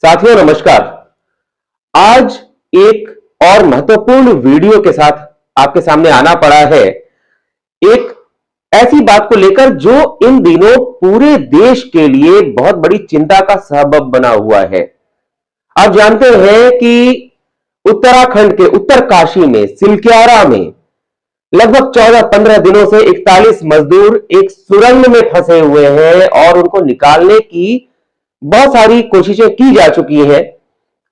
साथियों नमस्कार। आज एक और महत्वपूर्ण वीडियो के साथ आपके सामने आना पड़ा है। एक ऐसी बात को लेकर जो इन दिनों पूरे देश के लिए बहुत बड़ी चिंता का सबब बना हुआ है। आप जानते हैं कि उत्तराखंड के उत्तरकाशी में सिलक्यारा में लगभग 14-15 दिनों से 41 मजदूर एक सुरंग में फंसे हुए हैं और उनको निकालने की बहुत सारी कोशिशें की जा चुकी हैं।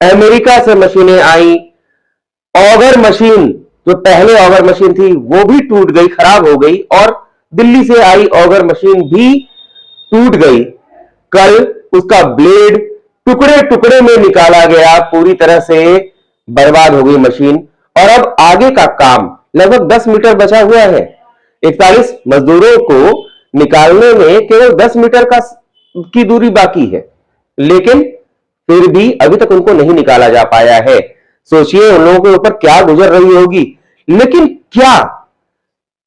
अमेरिका से मशीनें आई, ऑगर मशीन जो पहले ऑगर मशीन थी वो भी टूट गई, खराब हो गई, और दिल्ली से आई ऑगर मशीन भी टूट गई। कल उसका ब्लेड टुकड़े टुकड़े में निकाला गया, पूरी तरह से बर्बाद हो गई मशीन। और अब आगे का काम लगभग 10 मीटर बचा हुआ है। 41 मजदूरों को निकालने में केवल 10 मीटर की दूरी बाकी है, लेकिन फिर भी अभी तक उनको नहीं निकाला जा पाया है। सोचिए उन लोगों के ऊपर क्या गुजर रही होगी। लेकिन क्या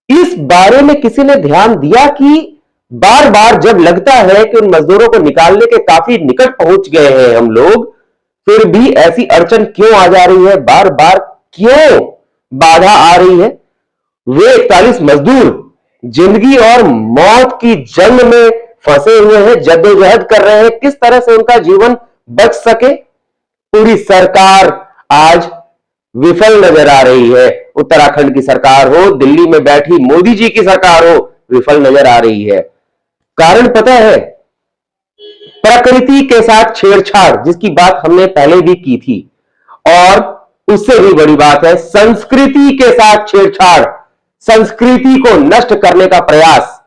इस बारे में किसी ने ध्यान दिया कि बार बार जब लगता है कि उन मजदूरों को निकालने के काफी निकट पहुंच गए हैं हम लोग, फिर भी ऐसी अड़चन क्यों आ जा रही है, बार बार क्यों बाधा आ रही है? वे 41 मजदूर जिंदगी और मौत की जंग में फंसे हुए हैं, जद्दोजहद कर रहे हैं, किस तरह से उनका जीवन बच सके। पूरी सरकार आज विफल नजर आ रही है। उत्तराखंड की सरकार हो, दिल्ली में बैठी मोदी जी की सरकार हो, विफल नजर आ रही है। कारण पता है? प्रकृति के साथ छेड़छाड़, जिसकी बात हमने पहले भी की थी, और उससे भी बड़ी बात है संस्कृति के साथ छेड़छाड़, संस्कृति को नष्ट करने का प्रयास।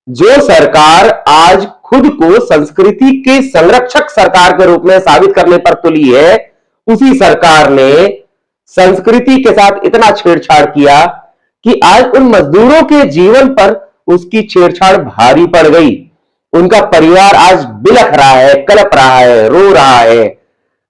जो सरकार आज खुद को संस्कृति के संरक्षक सरकार के रूप में साबित करने पर तुली है, उसी सरकार ने संस्कृति के साथ इतना छेड़छाड़ किया कि आज उन मजदूरों के जीवन पर उसकी छेड़छाड़ भारी पड़ गई। उनका परिवार आज बिलख रहा है, कलप रहा है, रो रहा है।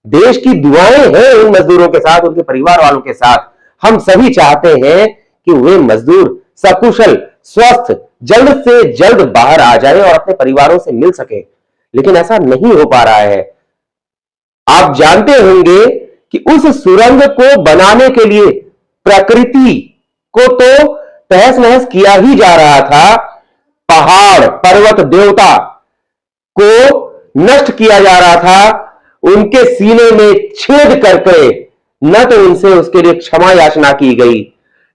देश की दुआएं हैं उन मजदूरों के साथ, उनके परिवार वालों के साथ। हम सभी चाहते हैं कि वे मजदूर सकुशल, स्वस्थ, जल्द से जल्द बाहर आ जाए और अपने परिवारों से मिल सके, लेकिन ऐसा नहीं हो पा रहा है। आप जानते होंगे कि उस सुरंग को बनाने के लिए प्रकृति को तो तहस नहस किया ही जा रहा था। पहाड़, पर्वत, देवता को नष्ट किया जा रहा था। उनके सीने में छेद करके न तो उनसे उसके लिए क्षमा याचना की गई,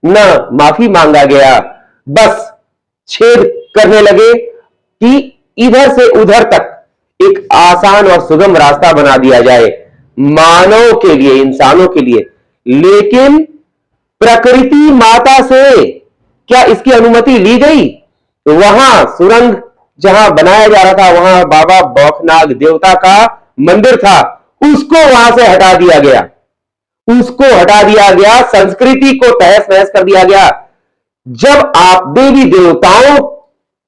न माफी मांगा गया, बस छेद करने लगे कि इधर से उधर तक एक आसान और सुगम रास्ता बना दिया जाए मानव के लिए, इंसानों के लिए। लेकिन प्रकृति माता से क्या इसकी अनुमति ली गई? वहां सुरंग जहां बनाया जा रहा था, वहां बाबा बौखनाग देवता का मंदिर था, उसको वहां से हटा दिया गया, उसको हटा दिया गया, संस्कृति को तहस नहस कर दिया गया। जब आप देवी देवताओं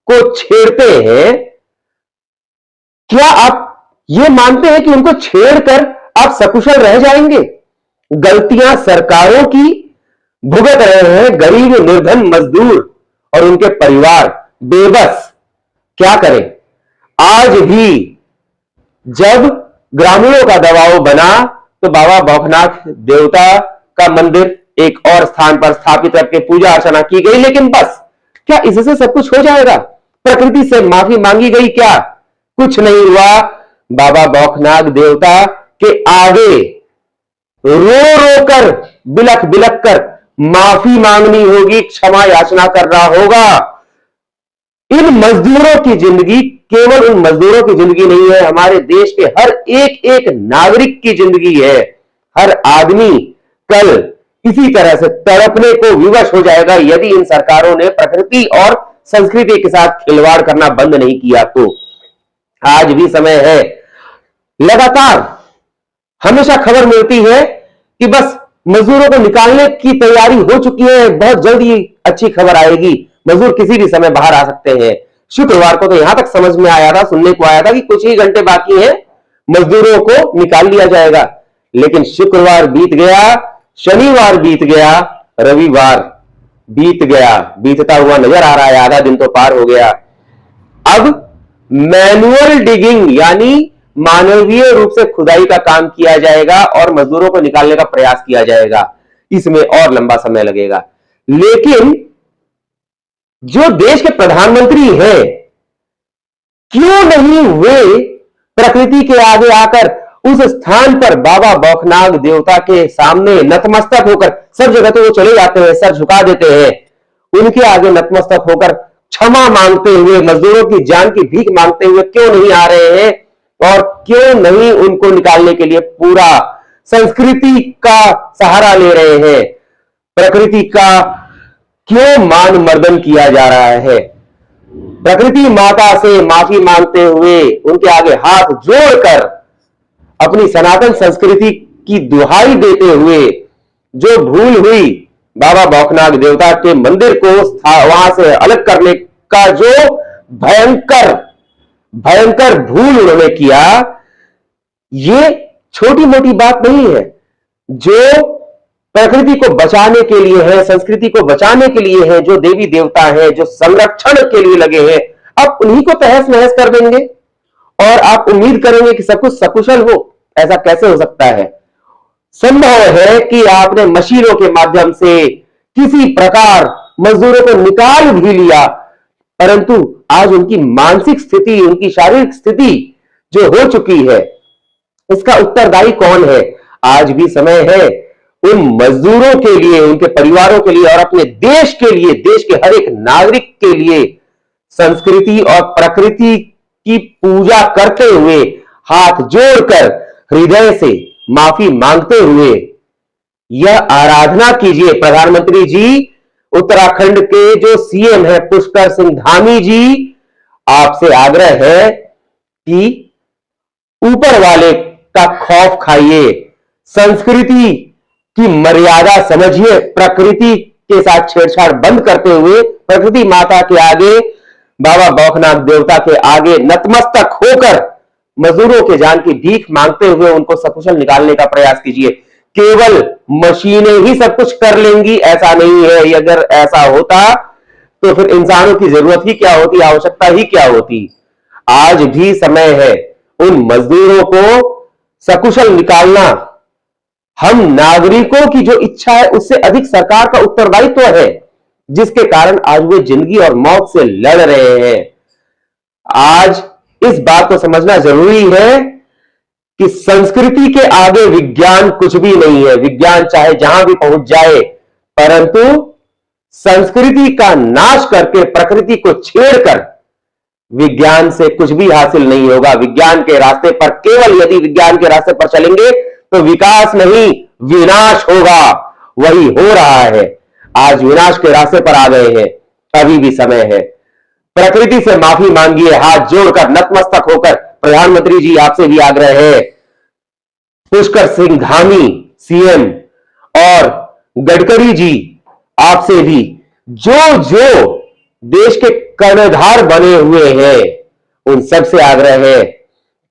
को छेड़ते हैं, क्या आप ये मानते हैं कि उनको छेड़कर आप सकुशल रह जाएंगे? गलतियां सरकारों की भुगत रहे हैं गरीब निर्धन मजदूर और उनके परिवार बेबस। क्या करें? आज भी जब ग्रामीणों का दबाव बना तो बाबा बौखनाथ देवता का मंदिर एक और स्थान पर स्थापित करके पूजा अर्चना की गई। लेकिन बस क्या इससे सब कुछ हो जाएगा? प्रकृति से माफी मांगी गई, क्या कुछ नहीं हुआ? बाबा बौखनाथ देवता के आगे रो रो कर, बिलख बिलख कर माफी मांगनी होगी, क्षमा याचना करना होगा। इन मजदूरों की जिंदगी केवल उन मजदूरों की जिंदगी नहीं है, हमारे देश के हर एक एक नागरिक की जिंदगी है। हर आदमी कल इसी तरह से तड़पने को विवश हो जाएगा यदि इन सरकारों ने प्रकृति और संस्कृति के साथ खिलवाड़ करना बंद नहीं किया तो। आज भी समय है। लगातार हमेशा खबर मिलती है कि बस मजदूरों को निकालने की तैयारी हो चुकी है, बहुत जल्द ही अच्छी खबर आएगी, मजदूर किसी भी समय बाहर आ सकते हैं। शुक्रवार को तो यहां तक समझ में आया था, सुनने को आया था कि कुछ ही घंटे बाकी हैं, मजदूरों को निकाल लिया जाएगा। लेकिन शुक्रवार बीत गया, शनिवार बीत गया, रविवार बीत गया, बीतता हुआ नजर आ रहा है, आधा दिन तो पार हो गया। अब मैनुअल डिगिंग यानी मानवीय रूप से खुदाई का काम किया जाएगा और मजदूरों को निकालने का प्रयास किया जाएगा। इसमें और लंबा समय लगेगा। लेकिन जो देश के प्रधानमंत्री हैं, क्यों नहीं वे प्रकृति के आगे आकर उस स्थान पर बाबा बौखनाग देवता के सामने नतमस्तक होकर, सब जगह तो वो चले जाते हैं, सर झुका देते हैं, उनके आगे नतमस्तक होकर क्षमा मांगते हुए, मजदूरों की जान की भीख मांगते हुए क्यों नहीं आ रहे हैं? और क्यों नहीं उनको निकालने के लिए पूरा संस्कृति का सहारा ले रहे हैं? प्रकृति का क्यों मान मर्दन किया जा रहा है? प्रकृति माता से माफी मांगते हुए, उनके आगे हाथ जोड़कर, अपनी सनातन संस्कृति की दुहाई देते हुए, जो भूल हुई बाबा बौखनाग देवता के मंदिर को वहां से अलग करने का जो भयंकर भयंकर भूल उन्होंने किया, ये छोटी मोटी बात नहीं है। जो प्रकृति को बचाने के लिए है, संस्कृति को बचाने के लिए है, जो देवी देवता है, जो संरक्षण के लिए लगे हैं, आप उन्हीं को तहस नहस कर देंगे और आप उम्मीद करेंगे कि सब कुछ सकुशल हो। ऐसा कैसे हो सकता है? संभव है कि आपने मशीनों के माध्यम से किसी प्रकार मजदूरों को निकाल भी लिया, परंतु आज उनकी मानसिक स्थिति, उनकी शारीरिक स्थिति जो हो चुकी है, इसका उत्तरदायी कौन है? आज भी समय है उन मजदूरों के लिए, उनके परिवारों के लिए और अपने देश के लिए, देश के हर एक नागरिक के लिए संस्कृति और प्रकृति की पूजा करते हुए, हाथ जोड़कर, हृदय से माफी मांगते हुए यह आराधना कीजिए। प्रधानमंत्री जी, उत्तराखंड के जो सीएम है पुष्कर सिंह धामी जी, आपसे आग्रह है कि ऊपर वाले का खौफ खाइए, संस्कृति की मर्यादा समझिए, प्रकृति के साथ छेड़छाड़ बंद करते हुए प्रकृति माता के आगे, बाबा बौखनाग देवता के आगे नतमस्तक होकर मजदूरों के जान की भीख मांगते हुए उनको सकुशल निकालने का प्रयास कीजिए। केवल मशीनें ही सब कुछ कर लेंगी ऐसा नहीं है। अगर ऐसा होता तो फिर इंसानों की जरूरत ही क्या होती, आवश्यकता ही क्या होती। आज भी समय है उन मजदूरों को सकुशल निकालना। हम नागरिकों की जो इच्छा है उससे अधिक सरकार का उत्तरदायित्व है, जिसके कारण आज वे जिंदगी और मौत से लड़ रहे हैं। आज इस बात को समझना जरूरी है कि संस्कृति के आगे विज्ञान कुछ भी नहीं है। विज्ञान चाहे जहां भी पहुंच जाए, परंतु संस्कृति का नाश करके, प्रकृति को छेड़कर विज्ञान से कुछ भी हासिल नहीं होगा। विज्ञान के रास्ते पर, केवल यदि विज्ञान के रास्ते पर चलेंगे तो विकास नहीं, विनाश होगा। वही हो रहा है। आज विनाश के रास्ते पर आ गए हैं। अभी भी समय है। प्रकृति से माफी मांगिए, हाथ जोड़कर, नतमस्तक होकर। प्रधानमंत्री जी, आपसे भी आग्रह है, पुष्कर सिंह धामी सीएम और गडकरी जी, आपसे भी, जो जो देश के कर्णधार बने हुए हैं, उन सबसे आग्रह है,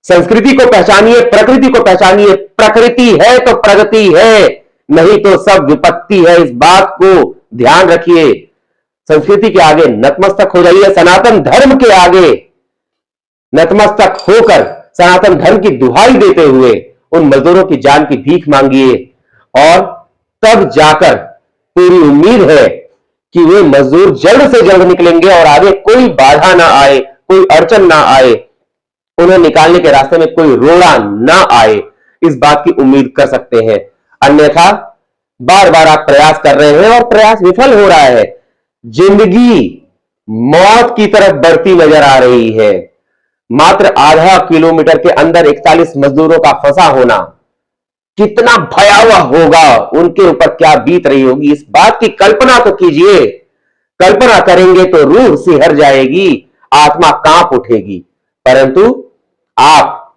संस्कृति को पहचानिए, प्रकृति को पहचानिए। प्रकृति है तो प्रगति है, नहीं तो सब विपत्ति है। इस बात को ध्यान रखिए। संस्कृति के आगे नतमस्तक हो जाइए, सनातन धर्म के आगे नतमस्तक होकर सनातन धर्म की दुहाई देते हुए उन मजदूरों की जान की भीख मांगिए, और तब जाकर पूरी उम्मीद है कि वे मजदूर जल्द से जल्द निकलेंगे और आगे कोई बाधा ना आए, कोई अड़चन ना आए, उन्हें निकालने के रास्ते में कोई रोड़ा ना आए। इस बात की उम्मीद कर सकते हैं। अन्यथा बार बार आप प्रयास कर रहे हैं और प्रयास विफल हो रहा है। जिंदगी मौत की तरफ बढ़ती नजर आ रही है। मात्र आधा किलोमीटर के अंदर 41 मजदूरों का फंसा होना कितना भयावह होगा, उनके ऊपर क्या बीत रही होगी, इस बात की कल्पना तो कीजिए। कल्पना करेंगे तो रूह सिहर जाएगी, आत्मा कांप उठेगी। परंतु आप,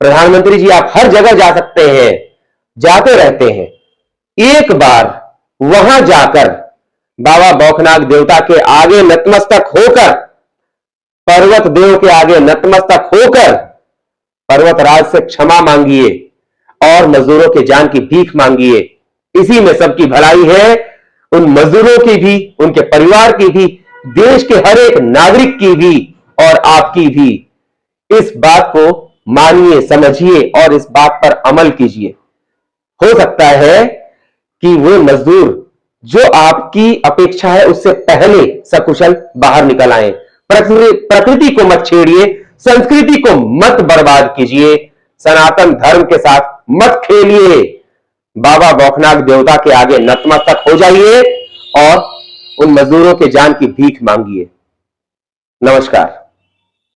प्रधानमंत्री जी, आप हर जगह जा सकते हैं, जाते रहते हैं। एक बार वहां जाकर बाबा बौखनाग देवता के आगे नतमस्तक होकर, पर्वत देव के आगे नतमस्तक होकर पर्वतराज से क्षमा मांगिए और मजदूरों के जान की भीख मांगिए। इसी में सबकी भलाई है, उन मजदूरों की भी, उनके परिवार की भी, देश के हर एक नागरिक की भी और आपकी भी। इस बात को मानिए, समझिए और इस बात पर अमल कीजिए। हो सकता है कि वो मजदूर जो आपकी अपेक्षा है उससे पहले सकुशल बाहर निकल आए। प्रकृति को मत छेड़िए, संस्कृति को मत बर्बाद कीजिए, सनातन धर्म के साथ मत खेलिए। बाबा बौखनाग देवता के आगे नतमस्तक हो जाइए और उन मजदूरों के जान की भीख मांगिए। नमस्कार।